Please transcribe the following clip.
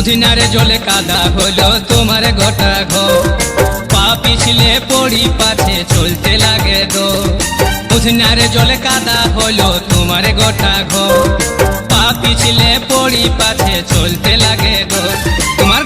বুঝনারে জলে কাদা হলো তোমার গোটা ঘর, পা পিছলে পড়ি পাছে চলতে লাগে দো। বুঝনারে জলে কাদা হলো তোমার গোটা ঘর, পা পিছলে পড়ি পাছে চলতে লাগে দো। তোমার